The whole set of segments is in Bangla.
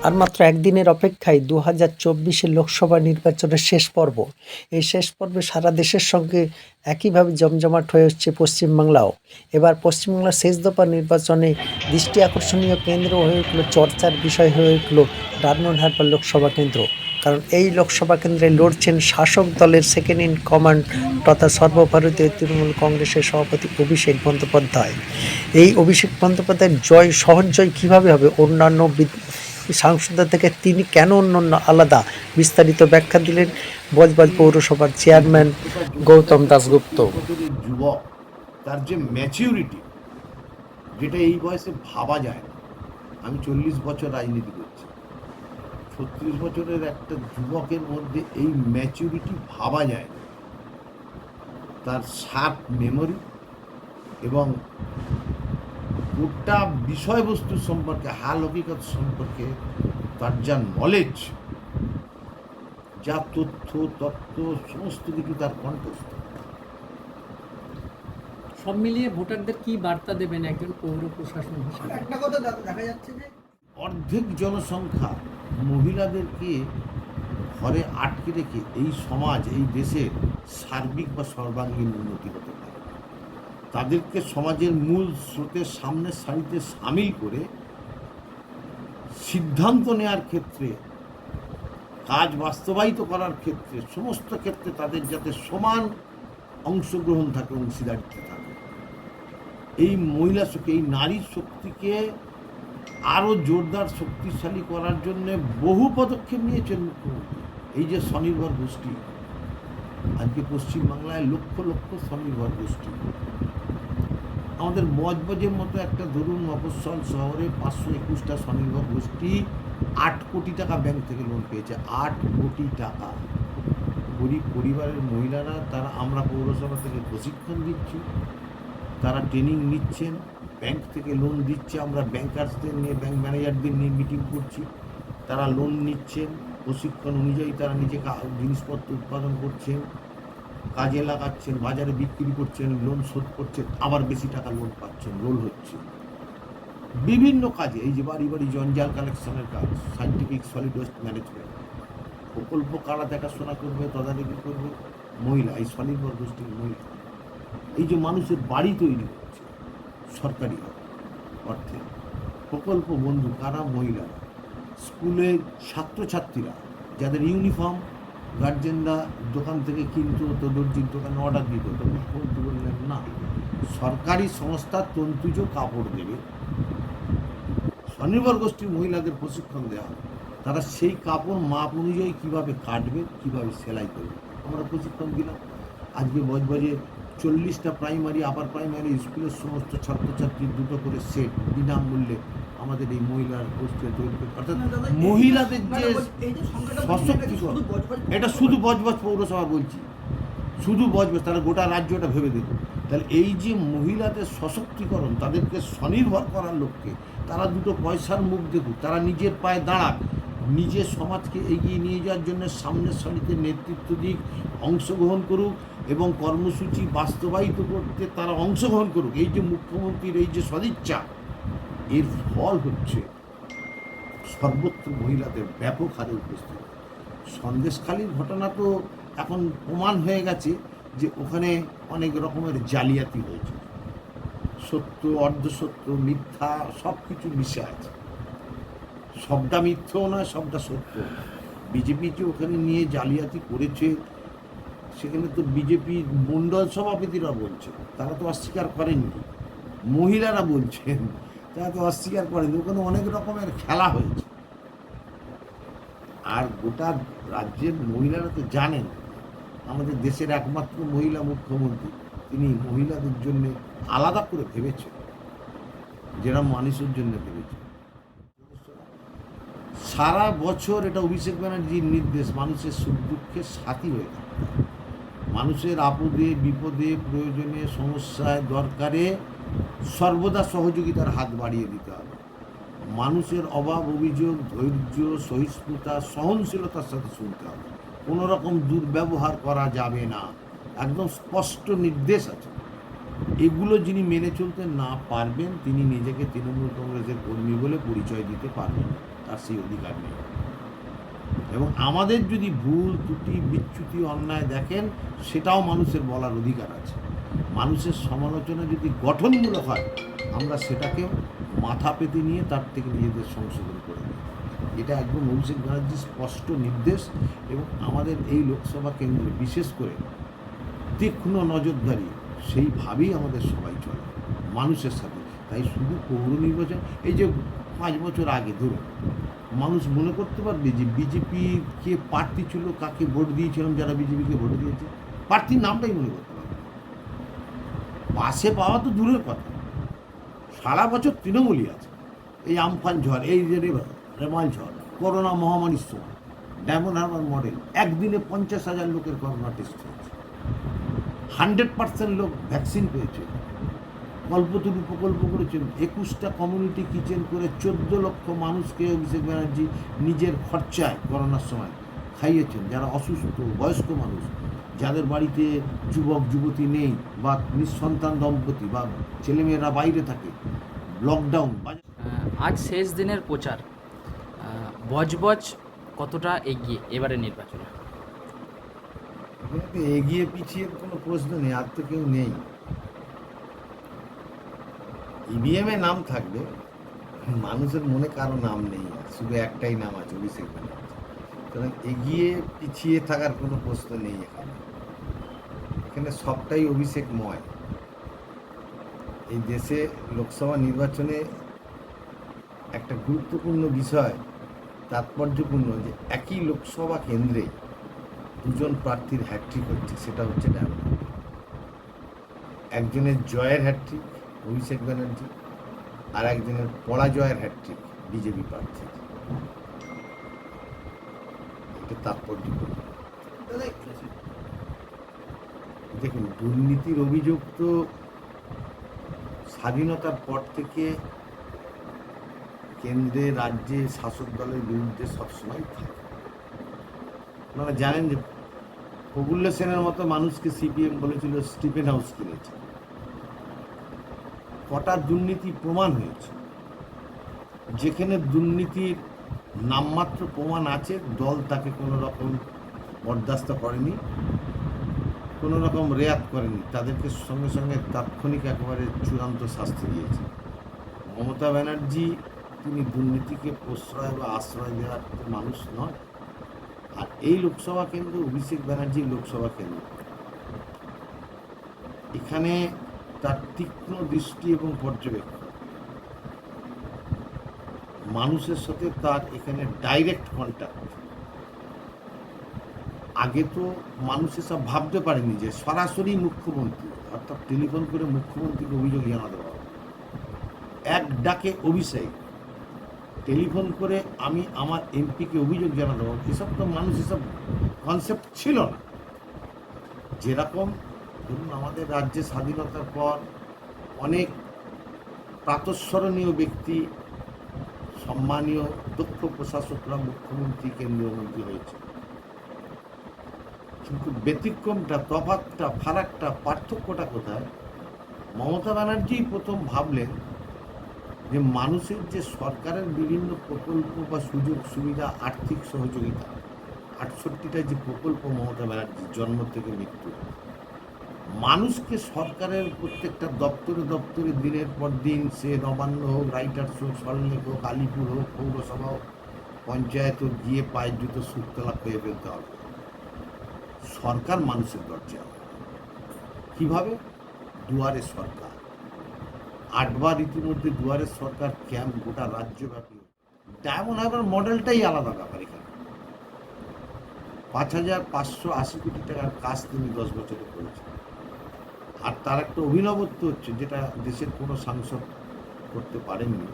আর মাত্র একদিনের অপেক্ষায় 2024-এর লোকসভা নির্বাচনের শেষ পর্ব। এই শেষ পর্বে সারা দেশের সঙ্গে একইভাবে জমজমাট হয়ে হচ্ছে পশ্চিমবাংলাও। এবার পশ্চিমবাংলার শেষ দফা নির্বাচনে দৃষ্টি আকর্ষণীয় কেন্দ্র হয়ে উঠল, চর্চার বিষয় হয়ে উঠল ডায়মন্ড-হারবার লোকসভা কেন্দ্র। কারণ এই লোকসভা কেন্দ্রে লড়ছেন শাসক দলের সেকেন্ড ইন কমান্ড তথা সর্বভারতীয় তৃণমূল কংগ্রেসের সভাপতি অভিষেক বন্দ্যোপাধ্যায়। এই অভিষেক বন্দ্যোপাধ্যায়ের জয়, সহজ জয় কীভাবে হবে, অন্যান্য সাংসদদের থেকে তিনি কেন অন্যান্য আলাদা, বিস্তারিত ব্যাখ্যা দিলেন বজবজ পৌরসভার চেয়ারম্যান গৌতম দাশগুপ্ত। যুবক, তার যে ম্যাচিউরিটি, যেটা এই বয়সে ভাবা যায় না। আমি 40 বছর রাজনীতি করছি, 36 বছরের একটা যুবকের মধ্যে এই ম্যাচিউরিটি ভাবা যায় না। তার শার্প মেমোরি এবং গোটা বিষয়বস্তু সম্পর্কে, হাল হকিকত সম্পর্কে তার যা নলেজ, যা তথ্য তত্ত্ব, সমস্ত কিছু তার কণ্ঠস্থ। সব মিলিয়ে ভোটারদের কি বার্তা দেবেন একজন পৌর প্রশাসন হিসেবে? একটা কথা দেখা যাচ্ছে যে অর্ধেক জনসংখ্যা মহিলাদেরকে ঘরে আটকে রেখে এই সমাজ, এই দেশের সার্বিক বা সর্বাঙ্গীন উন্নতি হতে পারে। তাদেরকে সমাজের মূল স্রোতের সামনের সারিতে সামিল করে সিদ্ধান্ত নেওয়ার ক্ষেত্রে, কাজ বাস্তবায়িত করার ক্ষেত্রে, সমস্ত ক্ষেত্রে তাদের যাতে সমান অংশগ্রহণ থাকে, অংশীদারিত্ব থাকে। এই মহিলা শক্তি, এই নারী শক্তিকে আরও জোরদার শক্তিশালী করার জন্য বহু পদক্ষেপ নিয়েছেন মুখ্যমন্ত্রী। এই যে স্বনির্ভর গোষ্ঠী, আজকে পশ্চিমবাংলায় লক্ষ লক্ষ স্বনির্ভর গোষ্ঠী। আমাদের বজবজের মতো একটা ধরুন মফস্বল শহরে 521টা স্বনির্ভর গোষ্ঠী 8 কোটি টাকা ব্যাংক থেকে লোন পেয়েছে। 8 কোটি টাকা। গরিব পরিবারের মহিলারা, তারা, আমরা পৌরসভা থেকে প্রশিক্ষণ দিচ্ছি, তারা ট্রেনিং নিচ্ছেন, ব্যাংক থেকে লোন দিচ্ছে, আমরা ব্যাংকার্সদের নিয়ে, ব্যাংক ম্যানেজারদের নিয়ে মিটিং করছি, তারা লোন নিচ্ছেন, প্রশিক্ষণ অনুযায়ী তারা নিজে জিনিসপত্র উৎপাদন করছেন, কাজে লাগাচ্ছেন, বাজারে বিক্রি করছেন, লোন শোধ করছেন, আবার বেশি টাকা লোন পাচ্ছেন, রোল হচ্ছে বিভিন্ন কাজে। এই যে বাড়ি বাড়ি জঞ্জাল কালেকশনের কাজ, সায়েন্টিফিক সলিড ওয়েস্ট ম্যানেজমেন্ট প্রকল্প কারা দেখাশোনা করবে, তদারকি করবে? মহিলা, এই স্বনির্ভর গোষ্ঠীর মহিলা। এই যে মানুষের বাড়ি তৈরি হচ্ছে সরকারি অর্থে, প্রকল্প বন্ধু কারা? মহিলারা। স্কুলে ছাত্রছাত্রীরা, যাদের ইউনিফর্ম গার্জেনরা দোকান থেকে কিনতো, তো দর্জির দোকানে অর্ডার দিত, তো মুখ্যমন্ত্রী বললেন না, সরকারি সংস্থা তন্তুজ কাপড় দেবে, স্বনির্ভর গোষ্ঠীর মহিলাদের প্রশিক্ষণ দেওয়া হবে, তারা সেই কাপড় মাপ অনুযায়ী কীভাবে কাটবে, কীভাবে সেলাই করবে, আমরা প্রশিক্ষণ দিলাম। আজকে বজবজে 40টা প্রাইমারি, আপার প্রাইমারি স্কুলের সমস্ত ছাত্রছাত্রীর দুটো করে সেট বিনামূল্যে আমাদের এই মহিলার গোষ্ঠী তৈরি করে। অর্থাৎ মহিলাদের যে সশক্তিকরণ, এটা শুধু বজবজ পৌরসভা বলছি, শুধু বজবজ, তারা গোটা রাজ্যটা ভেবে দেখুন। তাহলে এই যে মহিলাদের সশক্তিকরণ, তাদেরকে স্বনির্ভর করার লক্ষ্যে, তারা দুটো পয়সার মুখ দেখুক, তারা নিজের পায়ে দাঁড়াক, নিজের সমাজকে এগিয়ে নিয়ে যাওয়ার জন্য সামনের সারিতে নেতৃত্ব দিক, অংশগ্রহণ করুক এবং কর্মসূচি বাস্তবায়িত করতে তারা অংশগ্রহণ করুক। এই যে মুখ্যমন্ত্রীর এই যে সদিচ্ছা, এর ফল হচ্ছে সর্বত্র মহিলাদের ব্যাপক হারে উপস্থিতি। সন্দেশখালীর ঘটনা তো এখন প্রমাণ হয়ে গেছে যে ওখানে অনেক রকমের জালিয়াতি হয়েছে, সত্য, অর্ধসত্য, মিথ্যা সব কিছু মিশে আছে। সবটা মিথ্যও নয়, সবটা সত্য। বিজেপি যে ওখানে নিয়ে জালিয়াতি করেছে, সেখানে তো বিজেপি মণ্ডল সভাপতিরা বলছে, তারা তো অস্বীকার করেননি। মহিলারা বলছেন, তারা তো অস্বীকার করেনি। ওখানে অনেক রকমের খেলা হয়েছে। আর গোটা রাজ্যের মহিলারা তো জানেন, আমাদের দেশের একমাত্র মহিলা মুখ্যমন্ত্রী, তিনি মহিলাদের জন্য আলাদা করে ভেবেছেন, যেটা মানুষের জন্য ভেবেছেন। সারা বছর এটা অভিষেক ব্যানার্জির নির্দেশ, মানুষের সুখ দুঃখের সাথী হয়ে থাকতে হবে। মানুষের আপদে বিপদে, প্রয়োজনে, সমস্যায়, দরকারে সর্বদা সহযোগিতার হাত বাড়িয়ে দিতে হবে। মানুষের অভাব, অভিযোগ ধৈর্য, সহিষ্ণুতা, সহনশীলতার সাথে শুনতে হবে। কোনো রকম দুর্ব্যবহার করা যাবে না, একদম স্পষ্ট নির্দেশ আছে। এগুলো যিনি মেনে চলতে না পারবেন, তিনি নিজেকে তৃণমূল কংগ্রেসের কর্মী বলে পরিচয় দিতে পারবেন। তার সেই অধিকার নেই। এবং আমাদের যদি ভুল ত্রুটি বিচ্যুতি অন্যায় দেখেন, সেটাও মানুষের বলার অধিকার আছে। মানুষের সমালোচনা যদি গঠনমূলক হয়, আমরা সেটাকে মাথা পেতে নিয়ে তার থেকে নিজেদের সংশোধন করে নিই। এটা একদম অভিষেক ব্যানার্জির স্পষ্ট নির্দেশ। এবং আমাদের এই লোকসভা কেন্দ্রে বিশেষ করে তীক্ষ্ণ নজরদারি সেইভাবেই আমাদের সবাই চলে মানুষের সাথে। তাই শুধু পৌর নির্বাচন, এই যে 5 বছর আগে ধরুন, মানুষ মনে করতে পারবে যে বিজেপি কে প্রার্থী ছিল, কাকে ভোট দিয়েছিলাম, যারা বিজেপিকে ভোট দিয়েছে, প্রার্থীর নামটাই মনে করতে পারবে। পাশে পাওয়া তো দূরের কথা, সারা বছর তৃণমূলই আছে। এই আমফান ঝড়, এই যে রেমাল ঝড়, করোনা মহামারীর সময়, ডায়মন্ড হারবার মডেল, একদিনে 50,000 লোকের করোনা টেস্ট হয়েছে, 100% লোক ভ্যাকসিন পেয়েছে, কল্পতরু প্রকল্প করেছেন, 21টা কমিউনিটি কিচেন করে 14 লক্ষ মানুষকে অভিষেক ব্যানার্জি নিজের খরচায় করোনার সময় খাইয়েছেন। যারা অসুস্থ, বয়স্ক মানুষ, যাদের বাড়িতে যুবক যুবতী নেই, বা নিঃসন্তান দম্পতি, বা ছেলেমেয়েরা বাইরে থাকে, লকডাউন। আজ শেষ দিনের প্রচার, বজবজ কতটা এগিয়ে এবারে নির্বাচনে? এগিয়ে পিছিয়ে কোনো প্রশ্ন নেই, আর তো কেউ নেই। ইভিএমে নাম থাকবে, মানুষের মনে কারো নাম নেই, শুধু একটাই নাম আছে, অভিষেক ব্যানার্জি। সুতরাং এগিয়ে পিছিয়ে থাকার কোনো প্রশ্ন নেই এখানে। এখানে সবটাই অভিষেকময়। এই দেশে লোকসভা নির্বাচনে একটা গুরুত্বপূর্ণ বিষয়, তাৎপর্যপূর্ণ, যে একই লোকসভা কেন্দ্রে দুজন প্রার্থীর হ্যাট্রিক হচ্ছে। সেটা হচ্ছে ডায়মন্ড, একজনের জয়ের হ্যাট্রিক অভিষেক ব্যানার্জি, আর একজনের পরাজয়ের হ্যাট্রিক বিজেপি প্রার্থী। এটা তাৎপর্যপূর্ণ। দেখুন, দুর্নীতির অভিযোগ তো স্বাধীনতার পর থেকে কেন্দ্রে রাজ্যে শাসক দলের বিরুদ্ধে সবসময় থাকে। আপনারা জানেন যে প্রফুল্ল সেনের মতো মানুষকে সিপিএম বলেছিল স্টিফেন হাউস কিনেছে। কটা দুর্নীতি প্রমাণ হয়েছে। যেখানে দুর্নীতির নামমাত্র প্রমাণ আছে, দল তাকে কোনো রকম বরদাস্ত করেনি, কোনো রকম রেয়াত করেনি, তাদেরকে সঙ্গে সঙ্গে তাৎক্ষণিক একেবারে চূড়ান্ত শাস্তি দিয়েছে। মমতা ব্যানার্জি, তিনি দুর্নীতিকে প্রশ্রয় বা আশ্রয় দেওয়ার মানুষ নয়। আর এই লোকসভা কেন্দ্র অভিষেক ব্যানার্জির লোকসভা কেন্দ্র, এখানে তার তীক্ষ্ণ দৃষ্টি এবং পর্যবেক্ষণ, মানুষের সাথে তার এখানে ডাইরেক্ট কন্ট্যাক্ট। আগে তো মানুষ এসব ভাবতে পারেনি যে সরাসরি মুখ্যমন্ত্রী, অর্থাৎ টেলিফোন করে মুখ্যমন্ত্রীকে অভিযোগ জানাতে পারবে। এক ডাকে অভিষেক, টেলিফোন করে আমি আমার এমপিকে অভিযোগ জানাতে পারবো, এসব তো মানুষ এসব কনসেপ্ট ছিল না। যেরকম ধরুন, আমাদের রাজ্যে স্বাধীনতার পর অনেক প্রাতঃস্মরণীয় ব্যক্তি, সম্মানীয় দক্ষ প্রশাসকরা মুখ্যমন্ত্রী, কেন্দ্রীয় মন্ত্রী হয়েছে, কিন্তু ব্যতিক্রমটা, তফাৎটা, ফারাকটা, পার্থক্যটা কোথায়? মমতা ব্যানার্জি প্রথম ভাবলেন যে মানুষের যে সরকারের বিভিন্ন প্রকল্প বা সুযোগ সুবিধা, আর্থিক সহযোগিতা, 68টা যে প্রকল্প মমতা ব্যানার্জির জন্ম থেকে মৃত্যু, মানুষকে সরকারের প্রত্যেকটা দপ্তরে দপ্তরে দিনের পর দিন, সে নবান্ন হোক, রাইটার্স হোক, সল্টলেক হোক, আলিপুর হোক, পৌরসভা হোক, পঞ্চায়েত হোক, গিয়ে পায়ের জুতো সুতলা পেয়ে ফেলতে হবে। সরকার মানুষের দরজা। কিভাবে? দুয়ারে সরকার। 8 বার ইতিমধ্যে দুয়ারে সরকার ক্যাম্প গোটা রাজ্যব্যাপী। ডায়মন্ড হারবার মডেলটাই আলাদা ব্যাপার। এখানে 5,580 কোটি টাকার কাজ তিনি 10 বছরে করেছেন। আর তার একটা অভিনবত্ব হচ্ছে, যেটা দেশের কোনো সাংসদ করতে পারেননি।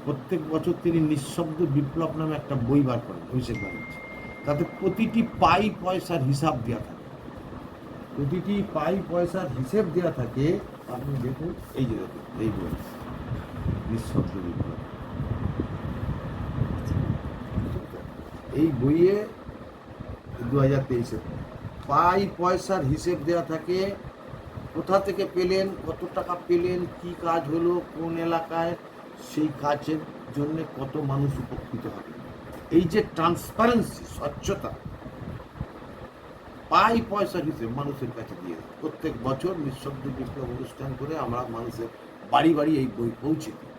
প্রত্যেক বছর তিনি নিঃশব্দ বিপ্লব নামে একটা বই বার করেন অভিষেক ব্যানার্জি। তাতে প্রতিটি পাই পয়সার হিসাব দেওয়া থাকে, প্রতিটি পাই পয়সার হিসেব দেওয়া থাকে। আপনি দেখুন, এই যে দেখুন, এই বই নিঃশব্দ বিপ্লব, এই বইয়ে 2023-এ পাই পয়সার হিসেব দেওয়া থাকে। কোথা থেকে পেলেন, কত টাকা পেলেন, কি কাজ হলো, কোন এলাকায়, সেই কাজের জন্য কত মানুষ উপকৃত হবে। এই যে ট্রান্সপারেন্সি, স্বচ্ছতা, পাই পয়সার হিসেবে মানুষের কাছে দিয়ে দেয়। প্রত্যেক বছর নিঃশব্দ বিপ্লব অনুষ্ঠান করে আমরা মানুষের বাড়ি বাড়ি এই বই পৌঁছে দিই।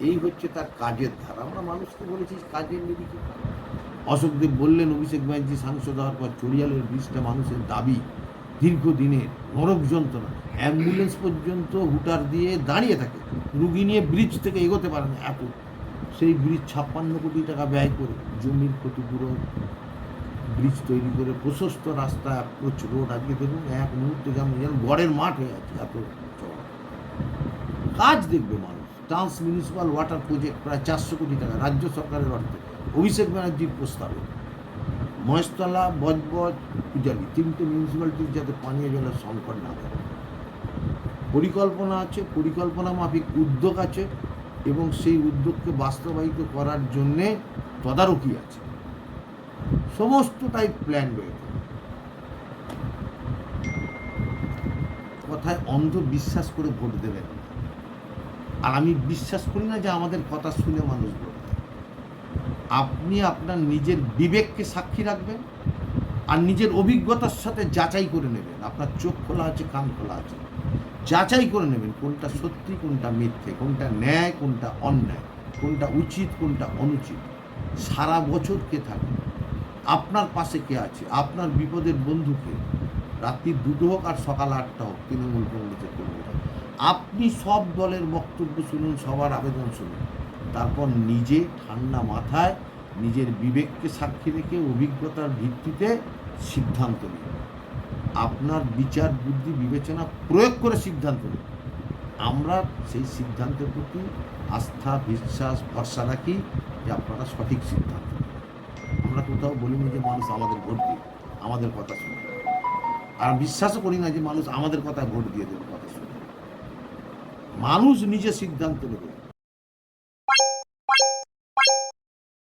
এই হচ্ছে তার কাজের ধারা। আমরা মানুষকে বলেছি কাজের নিরিখে। অশোকদেব বললেন অভিষেক ব্যানার্জি সাংসদ হওয়ার পর চড়িয়ালের ব্রিজটা মানুষের দাবি, দীর্ঘদিনের নরক যন্ত্রণা, অ্যাম্বুলেন্স পর্যন্ত হুটার দিয়ে দাঁড়িয়ে থাকে, রুগী নিয়ে ব্রিজ থেকে এগোতে পারে না এত। সেই ব্রিজ 56 কোটি টাকা ব্যয় করে জমির ক্ষতিপূরণ, ব্রিজ তৈরি করে প্রশস্ত রাস্তা, অ্যাপ্রোচ রোড, আজকে দেখুন এক মুহূর্তে যেমন গড়ের মাঠ হয়ে আছে এত চওড়া। কাজ দেখবে মানুষ। ট্রান্স মিউনিসিপাল ওয়াটার প্রজেক্ট প্রায় 400 কোটি টাকা রাজ্য সরকারের অর্থে, অভিষেক ব্যানার্জির প্রস্তাবে। মহেশতলা, বজবজ, পূজালি, 3টে মিউনিসিপ্যালিটির যাতে পানীয় জলের সংকট না থাকে। পরিকল্পনা আছে, পরিকল্পনা মাফিক উদ্যোগ আছে, এবং সেই উদ্যোগকে বাস্তবায়িত করার জন্যে তদারকি আছে। সমস্তটাই প্ল্যান রয়েছে। কথায় অন্ধ বিশ্বাস করে ভোট দেবেন না। আর আমি বিশ্বাস করি না যে আমাদের কথা শুনে মানুষ ভোট দেয়। আপনি আপনার নিজের বিবেককে সাক্ষী রাখবেন আর নিজের অভিজ্ঞতার সাথে যাচাই করে নেবেন। আপনার চোখ খোলা আছে, কান খোলা আছে, যাচাই করে নেবেন কোনটা সত্যি, কোনটা মিথ্যে, কোনটা ন্যায়, কোনটা অন্যায়, কোনটা উচিত, কোনটা অনুচিত। সারা বছর কে থাকে, আপনার পাশে কে আছে, আপনার বিপদের বন্ধুকে, রাত্রি 2টো হোক আর সকাল 8টা হোক, তৃণমূল কংগ্রেসের কর্মীরা। আপনি সব দলের বক্তব্য শুনুন, সবার আবেদন শুনুন, তারপর নিজে ঠান্ডা মাথায় নিজের বিবেককে সাক্ষী রেখে অভিজ্ঞতার ভিত্তিতে সিদ্ধান্ত নিন। আপনার বিচার বুদ্ধি বিবেচনা প্রয়োগ করে সিদ্ধান্ত নিন। আমরা সেই সিদ্ধান্তের প্রতি আস্থা, বিশ্বাস, ভরসা রাখি যে আপনারা সঠিক সিদ্ধান্ত নেবেন। আমরা কোথাও বলিনি যে মানুষ আমাদের ভোট দিয়ে আমাদের কথা শুনে, আর বিশ্বাসও করি না যে মানুষ আমাদের কথায় ভোট দিয়ে দেবে কথা শুনে। মানুষ নিজে সিদ্ধান্ত নেবে।